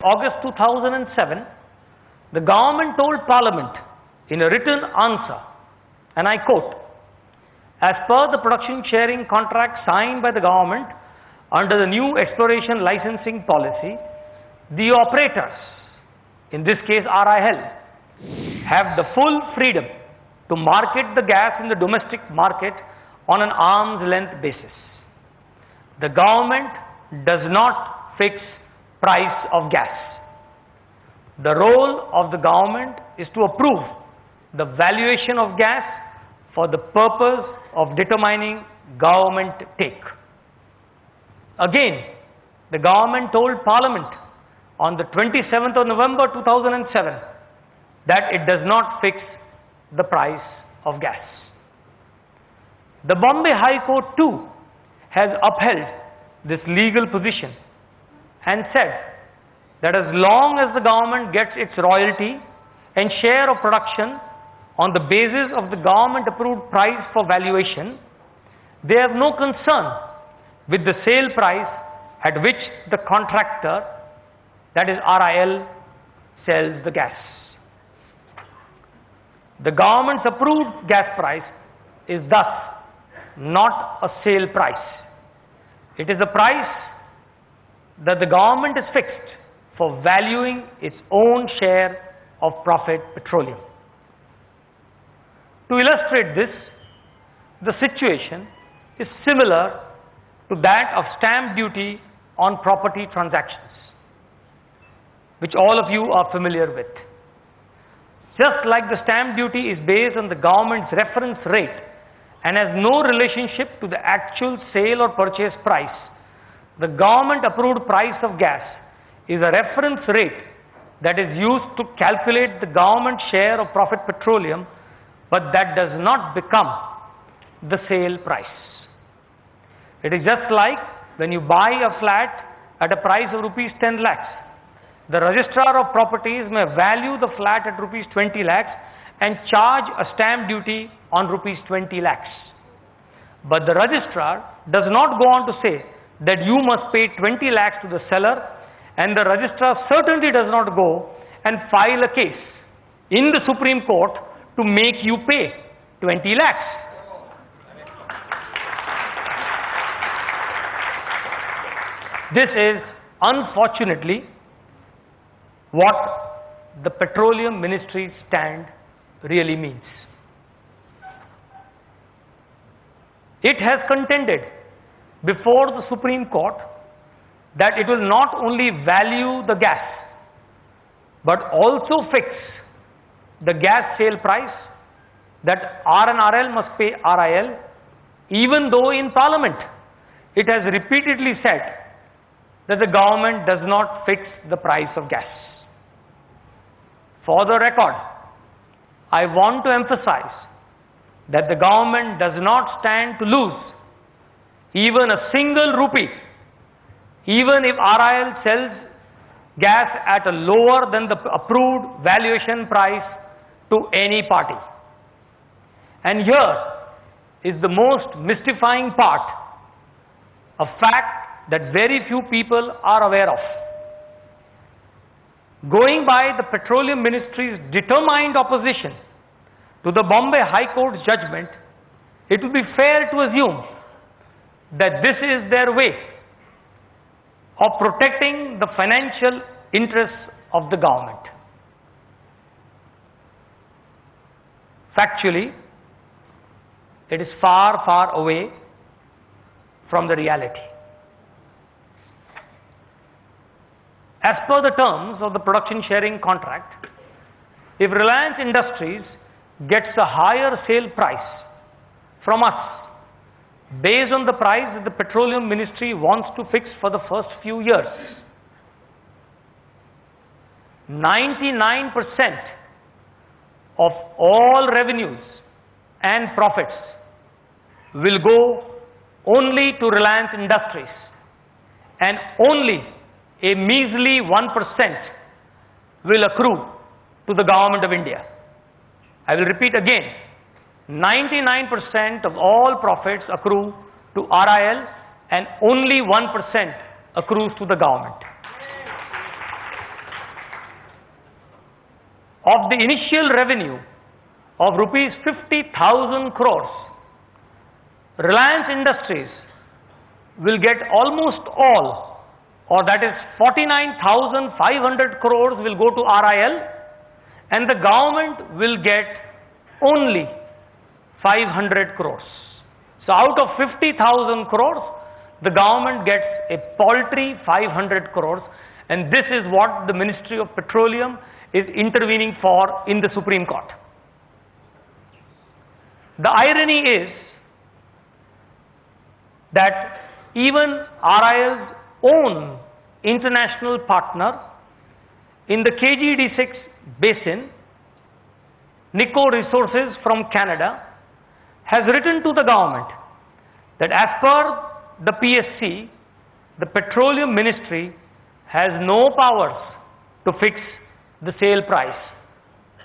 August 2007, the government told Parliament in a written answer, and I quote, "As per the production sharing contract signed by the government under the new exploration licensing policy, the operators, in this case RIL, have the full freedom to market the gas in the domestic market on an arm's length basis. The government does not fix price of gas. The role of the government is to approve the valuation of gas for the purpose of determining government take." Again, the government told Parliament on the 27th of November 2007 that it does not fix the price of gas. The Bombay High Court too has upheld this legal position and said that as long as the government gets its royalty and share of production on the basis of the government approved price for valuation, they have no concern with the sale price at which the contractor, that is RIL, sells the gas. The government's approved gas price is thus not a sale price. It is a price that the government is fixed for valuing its own share of profit petroleum. To illustrate this, the situation is similar to that of stamp duty on property transactions, which all of you are familiar with. Just like the stamp duty is based on the government's reference rate and has no relationship to the actual sale or purchase price, the government approved price of gas is a reference rate that is used to calculate the government share of profit petroleum, but that does not become the sale price. It is just like when you buy a flat at a price of rupees 10 lakhs. The registrar of properties may value the flat at rupees 20 lakhs and charge a stamp duty on rupees 20 lakhs. But the registrar does not go on to say that you must pay 20 lakhs to the seller, and the registrar certainly does not go and file a case in the Supreme Court to make you pay 20 lakhs. This is unfortunately what the Petroleum Ministry's stand really means. It has contended before the Supreme Court that it will not only value the gas but also fix the gas sale price that RNRL must pay RIL, even though in Parliament it has repeatedly said that the government does not fix the price of gas. For the record, I want to emphasize that the government does not stand to lose even a single rupee, even if RIL sells gas at a lower than the approved valuation price to any party. And here is the most mystifying part, a fact that very few people are aware of. Going by the Petroleum Ministry's determined opposition to the Bombay High Court's judgment, it would be fair to assume that this is their way of protecting the financial interests of the government. Factually, it is far, far away from the reality. As per the terms of the production sharing contract, if Reliance Industries gets a higher sale price from us based on the price that the Petroleum Ministry wants to fix for the first few years, 99% of all revenues and profits will go only to Reliance Industries, and only a measly 1% will accrue to the Government of India. I will repeat again, 99% of all profits accrue to RIL and only 1% accrues to the government. of the initial revenue of rupees 50,000 crores, Reliance Industries will get almost all, or that is 49,500 crores will go to RIL, and the government will get only 500 crores. So out of 50,000 crores, the government gets a paltry 500 crores, and this is what the Ministry of Petroleum is intervening for in the Supreme Court. The irony is that even RIL's own international partner in the KGD6 basin, Nico Resources from Canada, has written to the government that as per the PSC, the Petroleum Ministry has no powers to fix the sale price.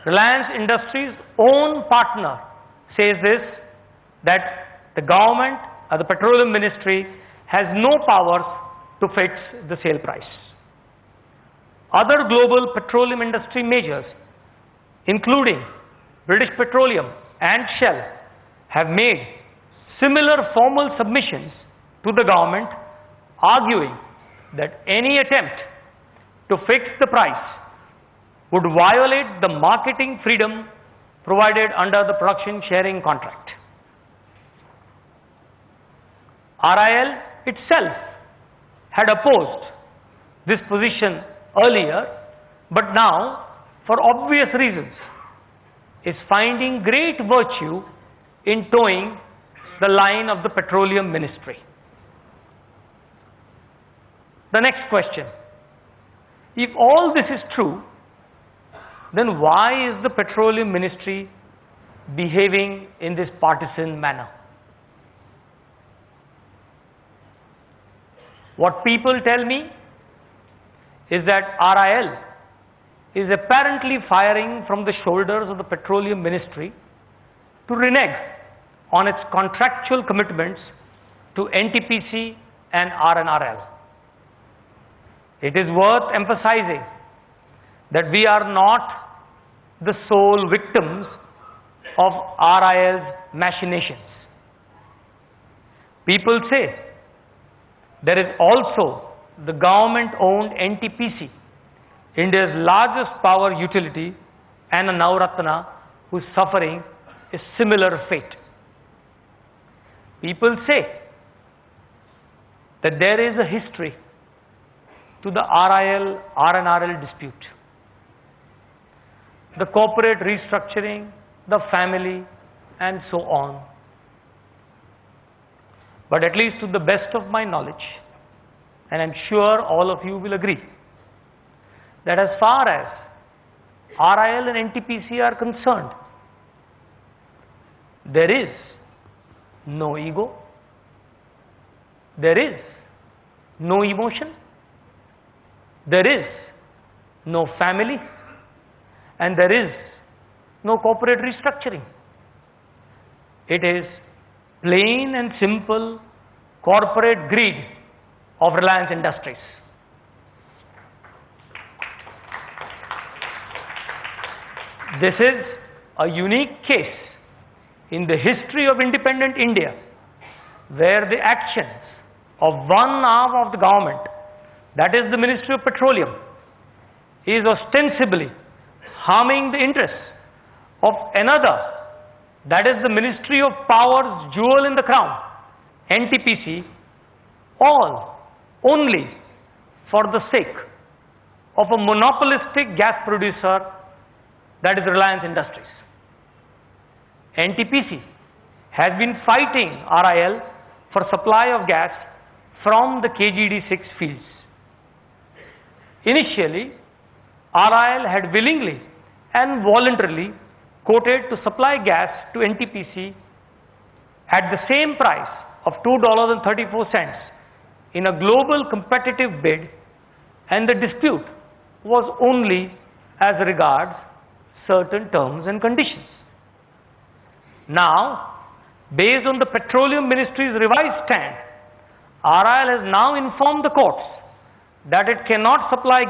Reliance Industries' own partner says this, that the government or the Petroleum Ministry has no powers to fix the sale price. Other global petroleum industry majors, including British Petroleum and Shell, have made similar formal submissions to the government, arguing that any attempt to fix the price would violate the marketing freedom provided under the production sharing contract. RIL itself had opposed this position earlier, but now, for obvious reasons, is finding great virtue in towing the line of the Petroleum Ministry. The next question: if all this is true, then why is the Petroleum Ministry behaving in this partisan manner? What people tell me is that RIL is apparently firing from the shoulders of the Petroleum Ministry to renege on its contractual commitments to NTPC and RNRL. It is worth emphasizing that we are not the sole victims of RIL's machinations. People say there is also the government-owned NTPC, India's largest power utility, and a Navratna, who is suffering a similar fate. People say that there is a history to the RIL RNRL dispute. The corporate restructuring, the family, and so on. But at least to the best of my knowledge, and I'm sure all of you will agree, that as far as RIL and NTPC are concerned, there is no ego, there is no emotion, there is no family, and there is no corporate restructuring. It is plain and simple corporate greed of Reliance Industries. This is a unique case in the history of independent India, where the actions of one arm of the government, that is the Ministry of Petroleum, is ostensibly harming the interests of another, that is the Ministry of Power's jewel in the crown, NTPC, all only for the sake of a monopolistic gas producer, that is Reliance Industries. NTPC has been fighting RIL for supply of gas from the KGD6 fields. Initially, RIL had willingly and voluntarily quoted to supply gas to NTPC at the same price of $2.34 in a global competitive bid, and the dispute was only as regards certain terms and conditions. Now, based on the Petroleum Ministry's revised stand, RIL has now informed the courts that it cannot supply